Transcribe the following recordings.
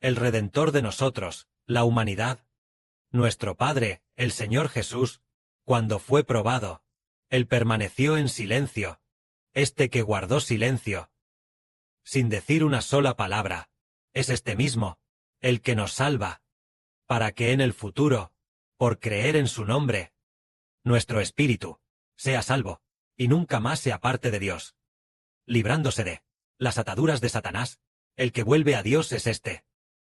el Redentor de nosotros, la humanidad. Nuestro Padre, el Señor Jesús, cuando fue probado, Él permaneció en silencio, este que guardó silencio, sin decir una sola palabra, es este mismo, el que nos salva, para que en el futuro, por creer en su nombre, nuestro espíritu sea salvo, y nunca más se aparte de Dios, librándose de las ataduras de Satanás. El que vuelve a Dios es este.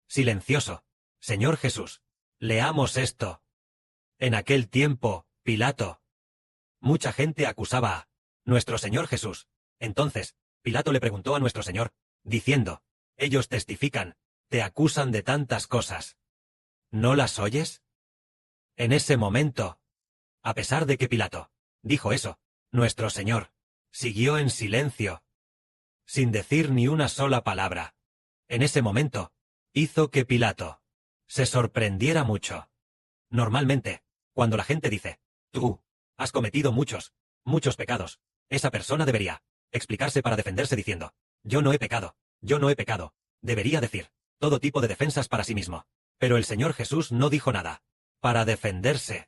Silencioso, Señor Jesús. Leamos esto. En aquel tiempo, Pilato. Mucha gente acusaba a nuestro Señor Jesús. Entonces, Pilato le preguntó a nuestro Señor, diciendo, ellos testifican, te acusan de tantas cosas. ¿No las oyes? En ese momento, a pesar de que Pilato dijo eso, nuestro Señor siguió en silencio, sin decir ni una sola palabra. En ese momento, hizo que Pilato se sorprendiera mucho. Normalmente, cuando la gente dice, tú has cometido muchos pecados, esa persona debería explicarse para defenderse diciendo, yo no he pecado, yo no he pecado. Debería decir todo tipo de defensas para sí mismo. Pero el Señor Jesús no dijo nada para defenderse.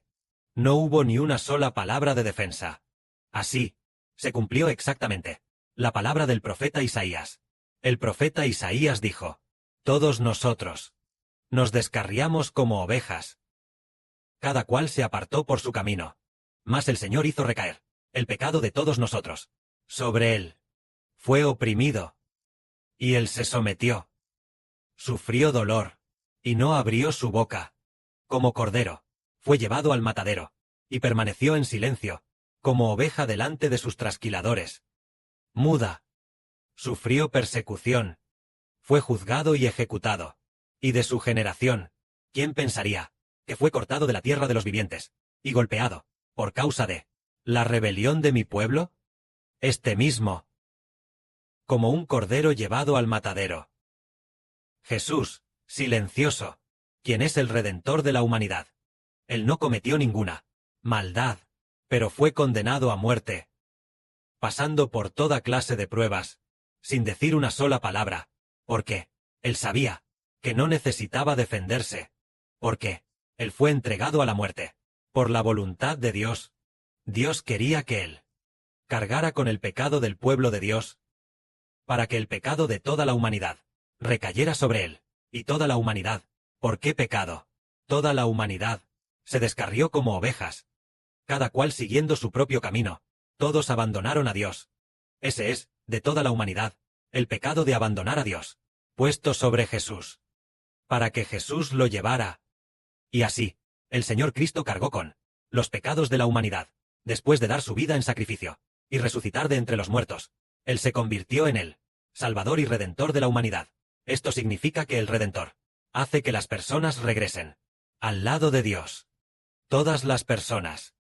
No hubo ni una sola palabra de defensa. Así, se cumplió exactamente la palabra del profeta Isaías. El profeta Isaías dijo, todos nosotros nos descarriamos como ovejas. Cada cual se apartó por su camino. Mas el Señor hizo recaer el pecado de todos nosotros sobre él. Fue oprimido, y él se sometió. Sufrió dolor, y no abrió su boca. Como cordero, fue llevado al matadero, y permaneció en silencio, como oveja delante de sus trasquiladores. Muda. Sufrió persecución. Fue juzgado y ejecutado. Y de su generación, ¿quién pensaría que fue cortado de la tierra de los vivientes, y golpeado, por causa de la rebelión de mi pueblo? Este mismo, como un cordero llevado al matadero. Jesús, silencioso, quien es el Redentor de la humanidad. Él no cometió ninguna maldad, pero fue condenado a muerte, pasando por toda clase de pruebas, sin decir una sola palabra, porque él sabía que no necesitaba defenderse, porque él fue entregado a la muerte, por la voluntad de Dios. Dios quería que él cargara con el pecado del pueblo de Dios, para que el pecado de toda la humanidad recayera sobre él, y toda la humanidad. ¿Por qué pecado? Toda la humanidad se descarrió como ovejas, cada cual siguiendo su propio camino. Todos abandonaron a Dios. Ese es, de toda la humanidad, el pecado de abandonar a Dios, puesto sobre Jesús, para que Jesús lo llevara. Y así, el Señor Cristo cargó con los pecados de la humanidad, después de dar su vida en sacrificio, y resucitar de entre los muertos. Él se convirtió en el Salvador y Redentor de la humanidad. Esto significa que el Redentor hace que las personas regresen al lado de Dios. Todas las personas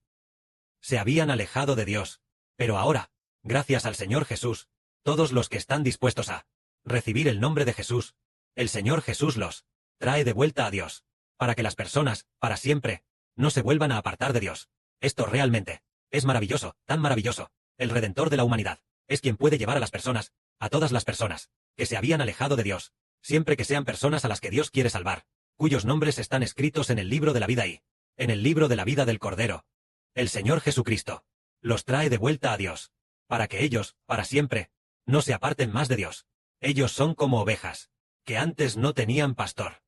se habían alejado de Dios, pero ahora, gracias al Señor Jesús, todos los que están dispuestos a recibir el nombre de Jesús, el Señor Jesús los trae de vuelta a Dios, para que las personas, para siempre, no se vuelvan a apartar de Dios. Esto realmente es maravilloso, tan maravilloso. El Redentor de la humanidad es quien puede llevar a las personas, a todas las personas que se habían alejado de Dios, siempre que sean personas a las que Dios quiere salvar, cuyos nombres están escritos en el libro de la vida y en el libro de la vida del Cordero. El Señor Jesucristo los trae de vuelta a Dios, para que ellos, para siempre, no se aparten más de Dios. Ellos son como ovejas, que antes no tenían pastor.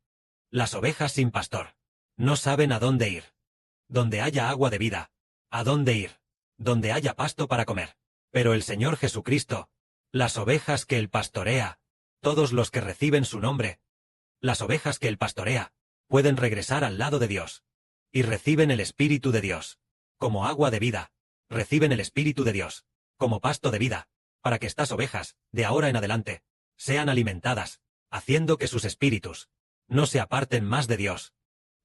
Las ovejas sin pastor no saben a dónde ir. Donde haya agua de vida, ¿a dónde ir? Donde haya pasto para comer. Pero el Señor Jesucristo, las ovejas que Él pastorea, todos los que reciben su nombre, las ovejas que Él pastorea, pueden regresar al lado de Dios, y reciben el Espíritu de Dios, como agua de vida, reciben el Espíritu de Dios, como pasto de vida, para que estas ovejas, de ahora en adelante, sean alimentadas, haciendo que sus espíritus no se aparten más de Dios,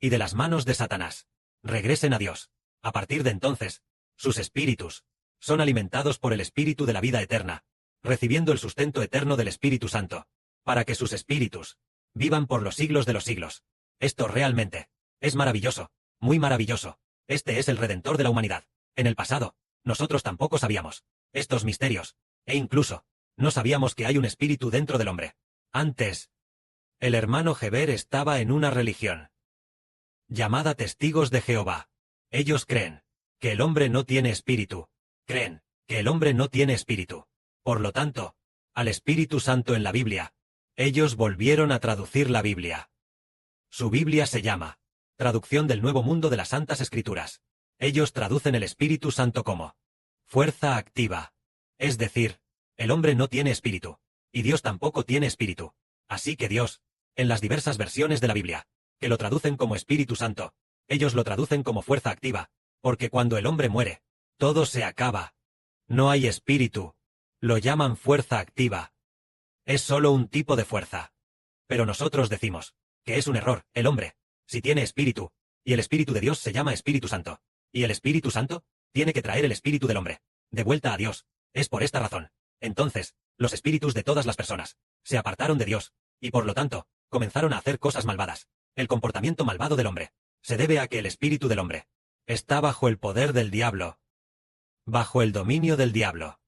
y de las manos de Satanás, regresen a Dios. A partir de entonces, sus espíritus son alimentados por el Espíritu de la vida eterna, recibiendo el sustento eterno del Espíritu Santo, para que sus espíritus vivan por los siglos de los siglos. Esto realmente es maravilloso, muy maravilloso. Este es el Redentor de la humanidad. En el pasado, nosotros tampoco sabíamos estos misterios, e incluso no sabíamos que hay un espíritu dentro del hombre. Antes, El hermano Heber estaba en una religión llamada Testigos de Jehová. Ellos creen que el hombre no tiene espíritu. Creen que el hombre no tiene espíritu. Por lo tanto, al Espíritu Santo en la Biblia, ellos volvieron a traducir la Biblia. Su Biblia se llama Traducción del Nuevo Mundo de las Santas Escrituras. Ellos traducen el Espíritu Santo como fuerza activa. Es decir, el hombre no tiene espíritu, y Dios tampoco tiene espíritu. Así que Dios, en las diversas versiones de la Biblia, que lo traducen como Espíritu Santo, ellos lo traducen como fuerza activa, porque cuando el hombre muere, todo se acaba. No hay espíritu. Lo llaman fuerza activa. Es solo un tipo de fuerza. Pero nosotros decimos que es un error. El hombre, si tiene espíritu, y el Espíritu de Dios se llama Espíritu Santo, y el Espíritu Santo tiene que traer el espíritu del hombre de vuelta a Dios. Es por esta razón. Entonces, los espíritus de todas las personas se apartaron de Dios, y por lo tanto, comenzaron a hacer cosas malvadas. El comportamiento malvado del hombre se debe a que el espíritu del hombre está bajo el poder del diablo, bajo el dominio del diablo.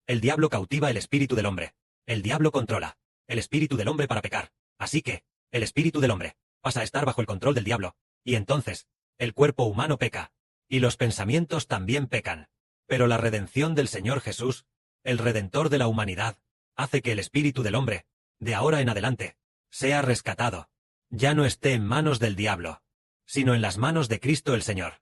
El diablo cautiva el espíritu del hombre. El diablo controla el espíritu del hombre para pecar. Así que, el espíritu del hombre pasa a estar bajo el control del diablo, y entonces, el cuerpo humano peca, y los pensamientos también pecan. Pero la redención del Señor Jesús, el Redentor de la humanidad, hace que el espíritu del hombre, de ahora en adelante, sea rescatado. Ya no esté en manos del diablo, sino en las manos de Cristo el Señor.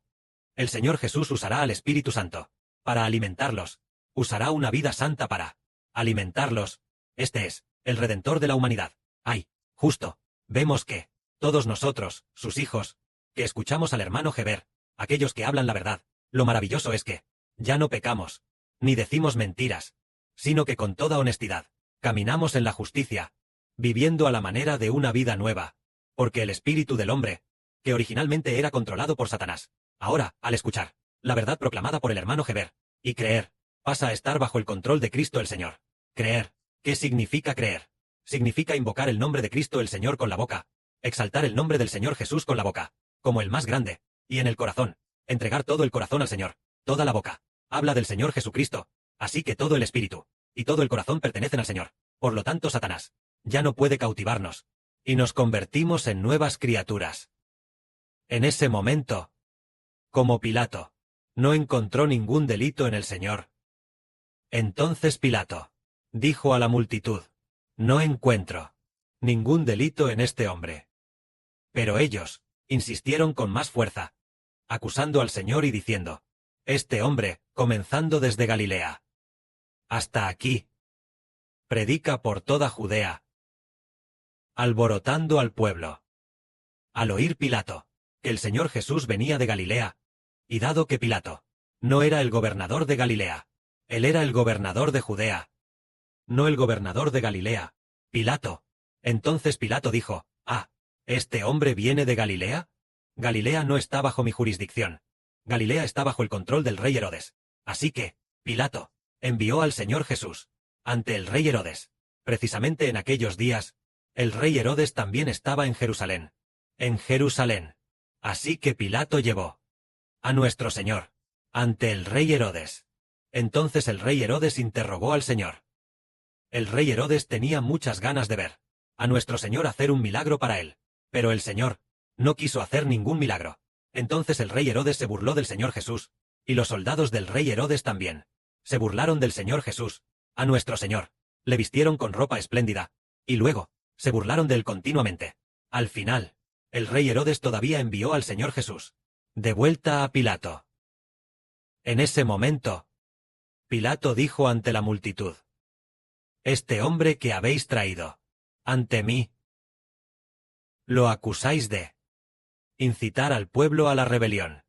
El Señor Jesús usará al Espíritu Santo para alimentarlos. Usará una vida santa para alimentarlos. Este es el Redentor de la humanidad. Ay, justo, vemos que todos nosotros, sus hijos, que escuchamos al hermano Heber, aquellos que hablan la verdad, lo maravilloso es que ya no pecamos, ni decimos mentiras, sino que con toda honestidad, caminamos en la justicia, viviendo a la manera de una vida nueva, porque el espíritu del hombre, que originalmente era controlado por Satanás, ahora, al escuchar la verdad proclamada por el hermano Heber, y creer, pasa a estar bajo el control de Cristo el Señor. Creer. ¿Qué significa creer? Significa invocar el nombre de Cristo el Señor con la boca, exaltar el nombre del Señor Jesús con la boca, como el más grande, y en el corazón, entregar todo el corazón al Señor, toda la boca. Habla del Señor Jesucristo, así que todo el espíritu y todo el corazón pertenecen al Señor. Por lo tanto, Satanás ya no puede cautivarnos, y nos convertimos en nuevas criaturas. En ese momento, como Pilato no encontró ningún delito en el Señor, entonces Pilato dijo a la multitud: no encuentro ningún delito en este hombre. Pero ellos insistieron con más fuerza, acusando al Señor y diciendo: este hombre, comenzando desde Galilea hasta aquí, predica por toda Judea, alborotando al pueblo. Al oír Pilato que el Señor Jesús venía de Galilea, y dado que Pilato no era el gobernador de Galilea, él era el gobernador de Judea, no el gobernador de Galilea, Pilato. Entonces Pilato dijo: ¿este hombre viene de Galilea? Galilea no está bajo mi jurisdicción. Galilea está bajo el control del rey Herodes. Así que, Pilato envió al Señor Jesús ante el rey Herodes. Precisamente en aquellos días, el rey Herodes también estaba en Jerusalén. En Jerusalén. Así que Pilato llevó a nuestro Señor ante el rey Herodes. Entonces el rey Herodes interrogó al Señor. El rey Herodes tenía muchas ganas de ver a nuestro Señor hacer un milagro para él, pero el Señor no quiso hacer ningún milagro. Entonces el rey Herodes se burló del Señor Jesús, y los soldados del rey Herodes también se burlaron del Señor Jesús. A nuestro Señor le vistieron con ropa espléndida, y luego se burlaron de él continuamente. Al final, el rey Herodes todavía envió al Señor Jesús de vuelta a Pilato. En ese momento, Pilato dijo ante la multitud: este hombre que habéis traído ante mí, lo acusáis de incitar al pueblo a la rebelión.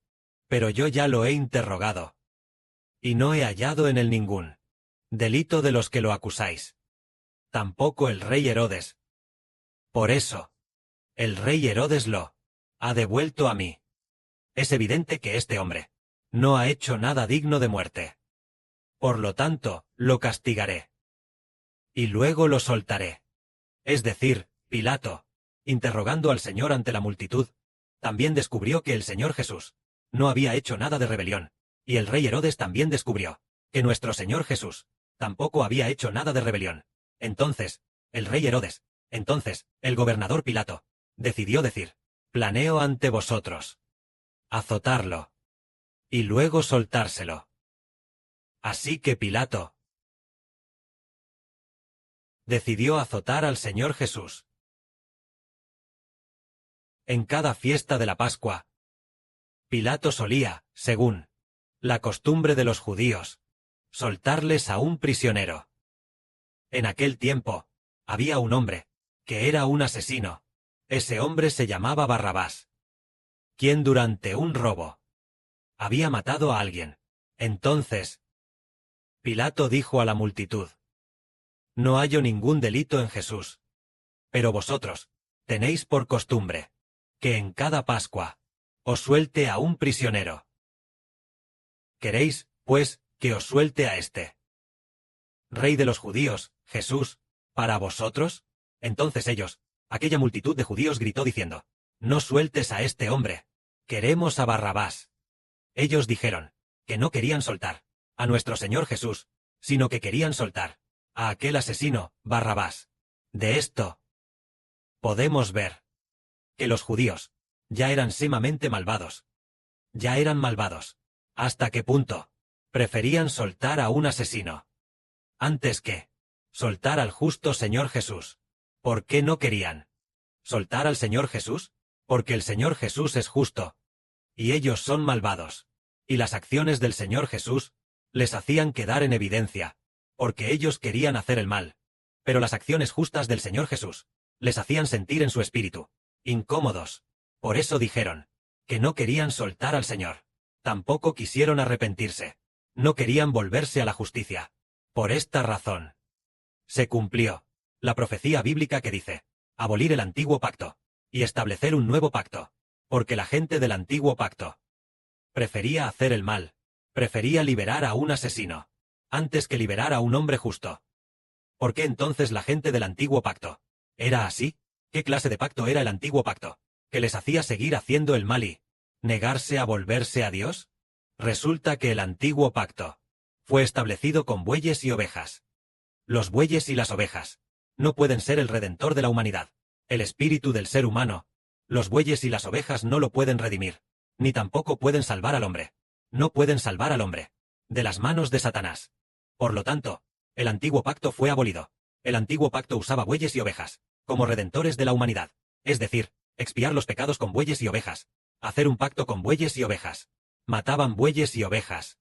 Pero yo ya lo he interrogado, y no he hallado en él ningún delito de los que lo acusáis. Tampoco el rey Herodes. Por eso, el rey Herodes lo ha devuelto a mí. Es evidente que este hombre no ha hecho nada digno de muerte. Por lo tanto, lo castigaré. Y luego lo soltaré. Es decir, Pilato, interrogando al Señor ante la multitud, también descubrió que el Señor Jesús no había hecho nada de rebelión, y el rey Herodes también descubrió que nuestro Señor Jesús tampoco había hecho nada de rebelión. Entonces, el rey Herodes Entonces, el gobernador Pilato decidió decir: planeo ante vosotros azotarlo y luego soltárselo. Así que Pilato decidió azotar al Señor Jesús. En cada fiesta de la Pascua, Pilato solía, según la costumbre de los judíos, soltarles a un prisionero. En aquel tiempo, había un hombre, que era un asesino. Ese hombre se llamaba Barrabás, quien durante un robo había matado a alguien. Entonces, Pilato dijo a la multitud: no hallo ningún delito en Jesús. Pero vosotros tenéis por costumbre que en cada Pascua os suelte a un prisionero. ¿Queréis, pues, que os suelte a este Rey de los judíos, Jesús, para vosotros? Entonces ellos, aquella multitud de judíos, gritó diciendo: no sueltes a este hombre, queremos a Barrabás. Ellos dijeron que no querían soltar a nuestro Señor Jesús, sino que querían soltar a aquel asesino, Barrabás. De esto podemos ver que los judíos ya eran sumamente malvados. Ya eran malvados. ¿Hasta qué punto preferían soltar a un asesino antes que soltar al justo Señor Jesús? ¿Por qué no querían soltar al Señor Jesús? Porque el Señor Jesús es justo, y ellos son malvados. Y las acciones del Señor Jesús les hacían quedar en evidencia, porque ellos querían hacer el mal. Pero las acciones justas del Señor Jesús les hacían sentir en su espíritu incómodos. Por eso dijeron que no querían soltar al Señor. Tampoco quisieron arrepentirse. No querían volverse a la justicia. Por esta razón se cumplió la profecía bíblica que dice: abolir el antiguo pacto y establecer un nuevo pacto, porque la gente del antiguo pacto prefería hacer el mal, prefería liberar a un asesino antes que liberar a un hombre justo. ¿Por qué entonces la gente del antiguo pacto era así? ¿Qué clase de pacto era el antiguo pacto, que les hacía seguir haciendo el mal y negarse a volverse a Dios? Resulta que el antiguo pacto fue establecido con bueyes y ovejas. Los bueyes y las ovejas no pueden ser el redentor de la humanidad, el espíritu del ser humano. Los bueyes y las ovejas no lo pueden redimir, ni tampoco pueden salvar al hombre. No pueden salvar al hombre de las manos de Satanás. Por lo tanto, el antiguo pacto fue abolido. El antiguo pacto usaba bueyes y ovejas como redentores de la humanidad, es decir, expiar los pecados con bueyes y ovejas, hacer un pacto con bueyes y ovejas. Mataban bueyes y ovejas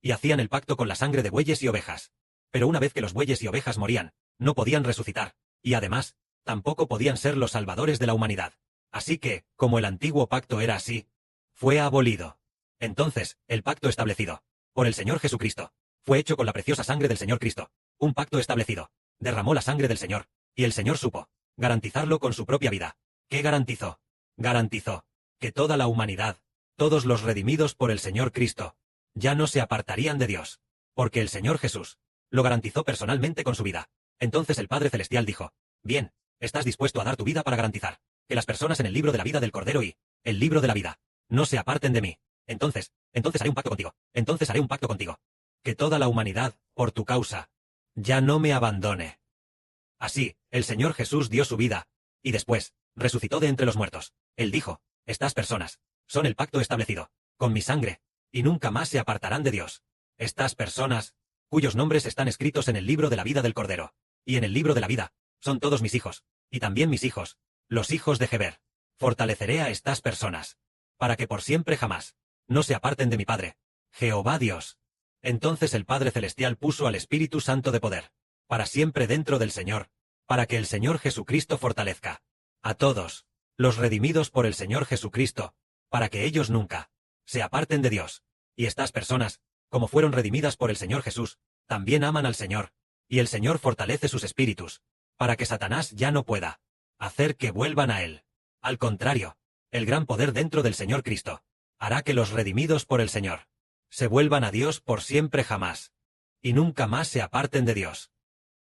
y hacían el pacto con la sangre de bueyes y ovejas. Pero una vez que los bueyes y ovejas morían, no podían resucitar, y además, tampoco podían ser los salvadores de la humanidad. Así que, como el antiguo pacto era así, fue abolido. Entonces, el pacto establecido por el Señor Jesucristo fue hecho con la preciosa sangre del Señor Cristo. Un pacto establecido derramó la sangre del Señor, y el Señor supo garantizarlo con su propia vida. ¿Qué garantizó? Garantizó que toda la humanidad, todos los redimidos por el Señor Cristo, ya no se apartarían de Dios, porque el Señor Jesús lo garantizó personalmente con su vida. Entonces el Padre Celestial dijo: bien, estás dispuesto a dar tu vida para garantizar que las personas en el libro de la vida del Cordero y el libro de la vida no se aparten de mí. Entonces haré un pacto contigo. Entonces haré un pacto contigo. Que toda la humanidad, por tu causa, ya no me abandone. Así, el Señor Jesús dio su vida, y después resucitó de entre los muertos. Él dijo: estas personas son el pacto establecido con mi sangre, y nunca más se apartarán de Dios. Estas personas, cuyos nombres están escritos en el libro de la vida del Cordero, y en el libro de la vida, son todos mis hijos, y también mis hijos, los hijos de Geber. Fortaleceré a estas personas, para que por siempre jamás no se aparten de mi Padre, Jehová Dios. Entonces el Padre Celestial puso al Espíritu Santo de poder, para siempre dentro del Señor, para que el Señor Jesucristo fortalezca a todos los redimidos por el Señor Jesucristo, para que ellos nunca se aparten de Dios. Y estas personas, como fueron redimidas por el Señor Jesús, también aman al Señor, y el Señor fortalece sus espíritus, para que Satanás ya no pueda hacer que vuelvan a Él. Al contrario, el gran poder dentro del Señor Cristo hará que los redimidos por el Señor se vuelvan a Dios por siempre jamás, y nunca más se aparten de Dios.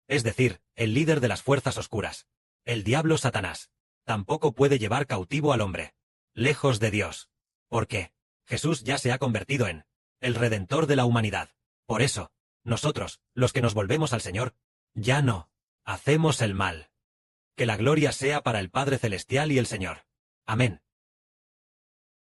Es decir, el líder de las fuerzas oscuras, el diablo Satanás, tampoco puede llevar cautivo al hombre lejos de Dios, porque Jesús ya se ha convertido en el Redentor de la humanidad. Por eso, nosotros, los que nos volvemos al Señor, ya no hacemos el mal. Que la gloria sea para el Padre Celestial y el Señor. Amén.